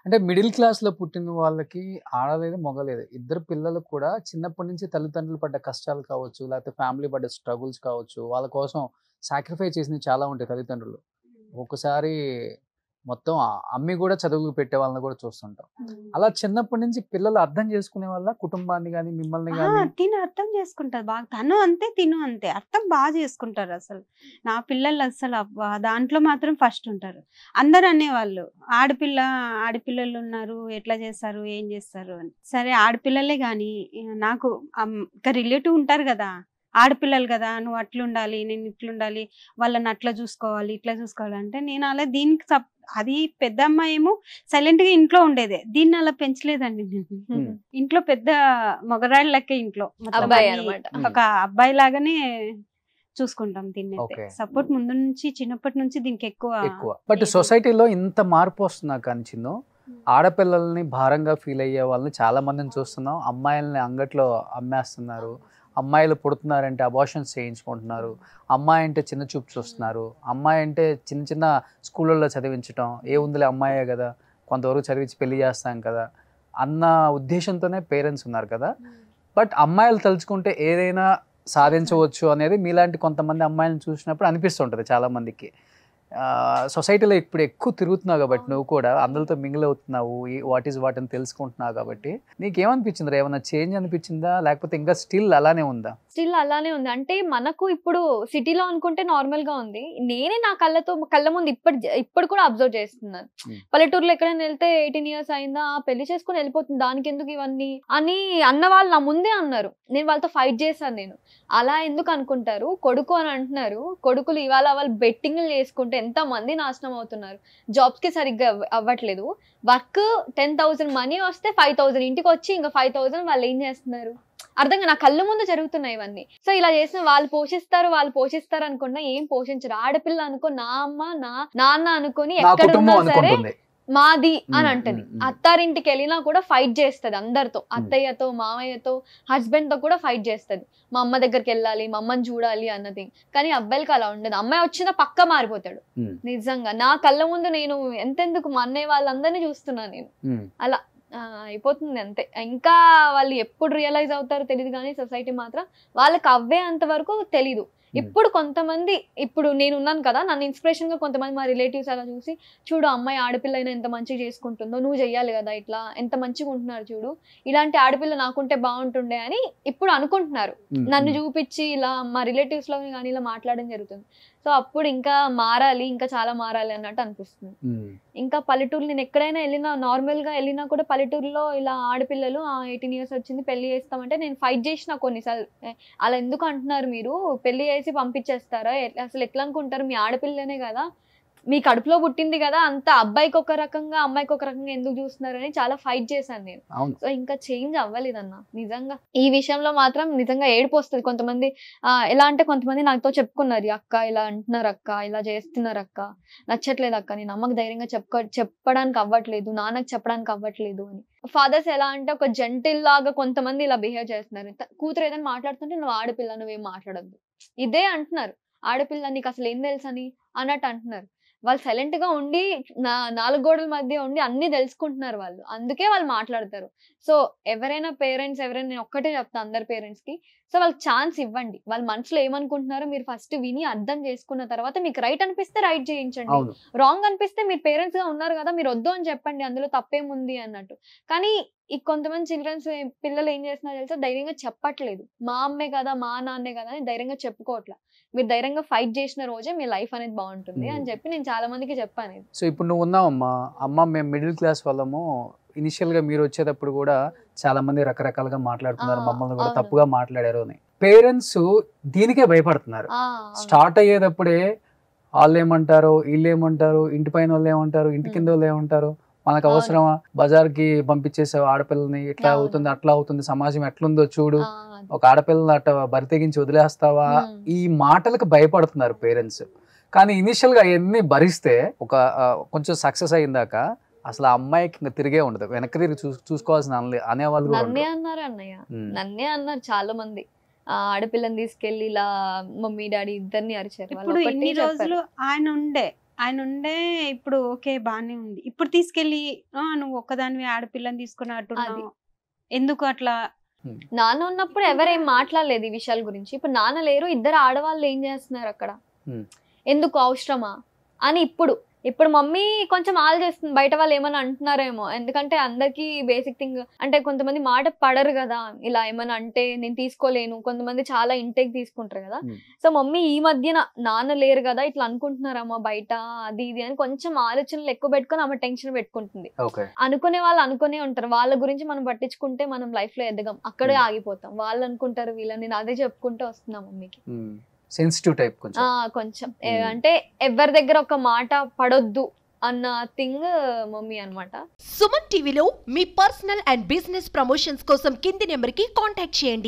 అంటే మిడిల్ క్లాస్‌లో పుట్టిన వాళ్ళకి ఆడలేదు, మగలేదు. ఇద్దరు పిల్లలకు కూడా చిన్నప్పటి నుంచి తల్లిదండ్రులు పడ్డ కష్టాలు కావచ్చు, లేకపోతే ఫ్యామిలీ పడ్డ స్ట్రగుల్స్ కావచ్చు, వాళ్ళ కోసం సాక్రిఫైస్ చేసినవి చాలా ఉంటాయి తల్లిదండ్రులు. ఒక్కొక్కసారి మొత్తం అమ్మి గూడా చదువులు పెట్టే వాళ్ళని గూడా చూస్తుంటాం. అలా చిన్నప్పటి నుంచి పిల్లలు అర్థం చేసుకునే వాళ్ళ కుటుంబాన్ని గాని, మిమ్మల్ని గాని? తిను అర్థం చేసుకుంటారు బాగా. తను అంతే, తిను అంతే. అర్థం బాగా చేసుకుంటారు అసలు. నా పిల్లలు అస్సలు అబ్బా! దాంట్లో మాత్రం ఫస్ట్ ఉంటారు. అందరూ అనేవాళ్ళు, ఆడపిల్లలు ఉన్నారు, ఎట్లా చేస్తారు, ఏం చేస్తారు అని. సరే ఆడపిల్లలే గానీ నాకు ఇంకా రిలేటివ్ ఉంటారు కదా! ఆడపిల్లలు కదా, నువ్వు అట్లుండాలి, నేను ఇట్లుండాలి, వాళ్ళని అట్లా చూసుకోవాలి, ఇట్లా చూసుకోవాలి అంటే నేను అలా దీనికి అది పెద్ద అమ్మాయి ఏమో సైలెంట్ గా ఇంట్లో ఉండేదే. దీన్ని అలా పెంచలేదండి నేను. ఇంట్లో పెద్ద మొగరాళ్ళ లెక్క ఇంట్లో అబ్బాయి అన్నమాట. ఒక అబ్బాయి లాగానే చూసుకుంటాం దీన్నైతే. సపోర్ట్ ముందు నుంచి చిన్నప్పటి నుంచి దీనికి ఎక్కువ. బట్ సొసైటీలో ఇంత మార్పు వస్తున్నా కానీ చిన్ను, ఆడపిల్లల్ని భారంగా ఫీల్ అయ్యే వాళ్ళని చాలా మందిని చూస్తున్నాం. అమ్మాయిల్ని అంగట్లో అమ్మేస్తున్నారు. అమ్మాయిలు పుడుతున్నారంటే అబార్షన్స్ చేయించుకుంటున్నారు. అమ్మాయి అంటే చిన్న చూపు చూస్తున్నారు. అమ్మాయి అంటే చిన్న చిన్న స్కూళ్ళల్లో చదివించటం, ఏముందిలే అమ్మాయే కదా, కొంతవరకు చదివించి పెళ్లి చేస్తాం కదా అన్న ఉద్దేశంతోనే పేరెంట్స్ ఉన్నారు కదా. బట్ అమ్మాయిలు తలుచుకుంటే ఏదైనా సాధించవచ్చు అనేది మీలాంటి కొంతమంది అమ్మాయిలను చూసినప్పుడు అనిపిస్తుంటుంది చాలా మందికి. సొసైటీలో ఇప్పుడు ఎక్కువ తిరుగుతున్నావు కాబట్టి నువ్వు కూడా అందరితో మింగిల్ అవుతున్నావు, వాట్ ఈస్ వాట్ అని తెలుసుకుంటున్నావు కాబట్టి నీకేమనిపించింది? ఏమైనా చేంజ్ అనిపించిందా, లేకపోతే ఇంకా స్టిల్ అలానే ఉందా? స్టిల్ అలానే ఉంది. అంటే మనకు ఇప్పుడు సిటీలో అనుకుంటే నార్మల్ గా ఉంది. నేనే నా కళ్ళ ముందు ఇప్పుడు కూడా అబ్జర్వ్ చేస్తున్నాను. పల్లెటూరులో ఎక్కడైనా వెళ్తే 18 years అయిందా, పెళ్లి చేసుకుని వెళ్ళిపోతుంది, దానికి ఎందుకు ఇవన్నీ అని అన్న వాళ్ళు నా ముందే అన్నారు. నేను వాళ్ళతో ఫైట్ చేశాను. నేను అలా ఎందుకు అనుకుంటారు, కొడుకు అని అంటున్నారు. కొడుకులు ఇవాళ వాళ్ళు బెట్టింగ్లు చేసుకుంటే ఎంత మంది నాశనం అవుతున్నారు. జాబ్స్ కి సరిగ్గా అవ్వట్లేదు. వర్క్ 10,000 మనీ వస్తే 5,000 ఇంటికి వచ్చి ఇంకా 5,000 వాళ్ళు ఏం చేస్తున్నారు అర్థంగా నా కళ్ళ ముందు జరుగుతున్నాయి ఇవన్నీ. సో ఇలా చేసిన వాళ్ళు పోషిస్తారు అనుకున్నా ఏం పోషించరు. ఆడపిల్ల అనుకో, నా అమ్మ నా నాన్న అనుకొని ఎక్కడ ఉన్నా సరే మాది అని అంటది. అత్తారింటికి వెళ్ళినా కూడా ఫైట్ చేస్తది అందరితో, అత్తయ్యతో, మామయ్యతో, హస్బెండ్ తో కూడా ఫైట్ చేస్తది. మా అమ్మ దగ్గరికి వెళ్ళాలి, మా అమ్మని చూడాలి అన్నది. కానీ అబ్బాయిలకి అలా ఉండదు. అమ్మాయి వచ్చినా పక్క మారిపోతాడు. నిజంగా నా కళ్ళ ముందు నేను ఎంతెందుకు మా అన్నయ్య వాళ్ళందరినీ చూస్తున్నా నేను. అలా అయిపోతుంది అంతే. ఇంకా వాళ్ళు ఎప్పుడు రియలైజ్ అవుతారో తెలియదు, కానీ సొసైటీ మాత్రం వాళ్ళకి అవ్వే అంత వరకు తెలీదు. ఇప్పుడు కొంతమంది, ఇప్పుడు నేను ఉన్నాను కదా, నన్ను ఇన్స్పిరేషన్ గా కొంతమంది మా రిలేటివ్స్ అలా చూసి, చూడు అమ్మాయి ఆడపిల్ల అయినా ఎంత మంచిగా చేసుకుంటుందో, నువ్వు చెయ్యాలి కదా, ఇట్లా ఎంత మంచిగా ఉంటున్నారు చూడు, ఇలాంటి ఆడపిల్ల నాకుంటే బాగుంటుండే అని ఇప్పుడు అనుకుంటున్నారు. నన్ను చూపించి ఇలా మా రిలేటివ్స్ లో కానీ ఇలా మాట్లాడడం జరుగుతుంది. సో అప్పుడు ఇంకా మారాలి, ఇంకా చాలా మారాలి అన్నట్టు అనిపిస్తుంది. ఇంకా పల్లెటూరు నేను ఎక్కడైనా వెళ్ళినా, నార్మల్ గా వెళ్ళినా కూడా పల్లెటూరులో ఇలా ఆడపిల్లలు 18 years వచ్చింది పెళ్లి చేస్తామంటే నేను ఫైట్ చేసిన కొన్నిసార్లు. అలా ఎందుకు అంటున్నారు మీరు, పెళ్లి చేసి పంపించేస్తారా, అసలు ఎట్లా అనుకుంటారు, మీ ఆడపిల్లనే కదా, మీ కడుపులో పుట్టింది కదా, అంత అబ్బాయికి ఒక రకంగా అమ్మాయికి ఒక రకంగా ఎందుకు చూస్తున్నారు అని చాలా ఫైట్ చేశాను నేను. సో ఇంకా చేంజ్ అవ్వలేదన్న నిజంగా. ఈ విషయంలో మాత్రం నిజంగా ఏడుపు వస్తుంది. కొంతమంది ఎలా అంటే కొంతమంది నాతో చెప్పుకున్నారు, అక్క ఇలా అంటున్నారు అక్క, ఇలా చేస్తున్నారు అక్క, నచ్చట్లేదు అక్క, నేను అమ్మకి ధైర్యంగా చెప్పడానికి అవ్వట్లేదు, నాన్నకి చెప్పడానికి అవ్వట్లేదు అని. ఫాదర్స్ ఎలా అంటే ఒక జెంటిల్ లాగా కొంతమంది ఇలా బిహేవ్ చేస్తున్నారు. కూతురు ఏదైనా మాట్లాడుతుంటే నువ్వు ఆడపిల్ల, నువ్వేం మాట్లాడద్దు, ఇదే అంటున్నారు. ఆడపిల్ల నీకు అసలు ఏం తెలుసు అని అన్నట్టు అంటున్నారు. వాళ్ళు సైలెంట్ గా ఉండి 4 గోడల మధ్య ఉండి అన్ని తెలుసుకుంటున్నారు వాళ్ళు, అందుకే వాళ్ళు మాట్లాడతారు. సో ఎవరైనా పేరెంట్స్, నేను ఒక్కటే చెప్తాను అందరి పేరెంట్స్ కి, సో వాళ్ళకి ఛాన్స్ ఇవ్వండి. వాళ్ళ మనసులో ఏమనుకుంటున్నారో మీరు ఫస్ట్ విని అర్థం చేసుకున్న తర్వాత మీకు రైట్ అనిపిస్తే రైట్ చేయించండి, రాంగ్ అనిపిస్తే మీరు పేరెంట్స్ గా ఉన్నారు కదా, మీరు వద్దు అని చెప్పండి, అందులో తప్పేముంది అన్నట్టు. కానీ ఈ కొంతమంది చిల్డ్రన్స్ పిల్లలు ఏం చేస్తున్నారు తెలుసా, ధైర్యంగా చెప్పట్లేదు. మా అమ్మే కదా, మా నాన్నే కదా అని ధైర్యంగా చెప్పుకోవట్లా. మీరు ధైర్యంగా ఫైట్ చేసిన రోజే మీ లైఫ్ అనేది బాగుంటుంది అని చెప్పి నేను చాలా మందికి చెప్పాను. సో ఇప్పుడు నువ్వు ఉన్నావమ్మా, అమ్మ మేము మిడిల్ క్లాస్ వాళ్ళము, ఇనిషియల్ గా మీరు వచ్చేటప్పుడు కూడా చాలా మంది రకరకాలుగా మాట్లాడుతున్నారు, మమ్మల్ని కూడా తప్పుగా మాట్లాడారు అని. పేరెంట్స్ దీనికే భయపడుతున్నారు. స్టార్ట్ అయ్యేటప్పుడే వాళ్ళు ఏమంటారు, వీళ్ళు ఏమంటారు, ఇంటి పైన వాళ్ళు ఏమంటారు, ఇంటి కింద వాళ్ళు ఏమంటారు, మనకు అవసరమా, బజార్కి పంపించేసావు ఆడపిల్లని, ఇట్లా అవుతుంది అట్లా అవుతుంది, సమాజం ఎట్లుందో చూడు, ఒక ఆడపిల్లని అట్ట బరి తెగించి వదిలేస్తావా, ఈ మాటలకు భయపడుతున్నారు పేరెంట్స్. కానీ ఇనిషియల్ గా అవన్నీ భరిస్తే ఒక కొంచెం సక్సెస్ అయిందాక అసలు ఆ అమ్మాయికి ఇంకా తిరిగే ఉండదు, వెనక్కి తిరిగి చూసుకోవాల్సిన అనేవాళ్ళు. నన్నే అన్నారు చాలా మంది, ఆడపిల్లని తీసుకెళ్లి ఇలా మమ్మీ డాడీ ఇద్దరిని అరిచారు. ఇప్పుడు ఇన్ని రోజులు ఆయన ఉండే ఆయన ఉండే ఇప్పుడు ఓకే బానే ఉంది. ఇప్పుడు తీసుకెళ్ళి నువ్వు ఒక్కదానివి ఆడపిల్లని తీసుకున్నట్టున్నావు, ఎందుకు అట్లా? నాన్న ఉన్నప్పుడు ఎవరేం మాట్లాడలేదు ఈ విషయాల గురించి. ఇప్పుడు నాన్న లేరు, ఇద్దరు ఆడవాళ్ళు ఏం చేస్తున్నారు అక్కడ, ఎందుకు అవసరమా అని ఇప్పుడు మమ్మీ కొంచెం ఆలోచిస్తుంది బయట వాళ్ళు ఏమైనా అంటున్నారేమో. ఎందుకంటే అందరికి బేసిక్ థింగ్ అంటే కొంతమంది మాట పడరు కదా, ఇలా ఏమైనా అంటే నేను తీసుకోలేను, కొంతమంది చాలా ఇంటేక్ తీసుకుంటారు కదా. సో మమ్మీ ఈ మధ్యన నాన్న లేరు కదా ఇట్లా అనుకుంటున్నారమ్మా బయట అది ఇది అని కొంచెం ఆలోచనలు ఎక్కువ పెట్టుకొని ఆమె టెన్షన్ పెట్టుకుంటుంది. అనుకునే వాళ్ళు అనుకునే ఉంటారు, వాళ్ళ గురించి మనం పట్టించుకుంటే మనం లైఫ్ లో ఎదగం, అక్కడే ఆగిపోతాం. వాళ్ళు అనుకుంటారు వీళ్ళని, నేను అదే చెప్పుకుంటూ వస్తున్నా మమ్మీకి. సెన్సిటివ్ టైప్ కొంచెం అంటే ఎవరి దగ్గర ఒక మాట పడొద్దు అన్న థింగ్ మమ్మీ అన్నమాట. సుమన్ టీవీలో మీ పర్సనల్ అండ్ బిజినెస్ ప్రమోషన్స్ కోసం కింది నెంబర్ కి కాంటాక్ట్ చేయండి.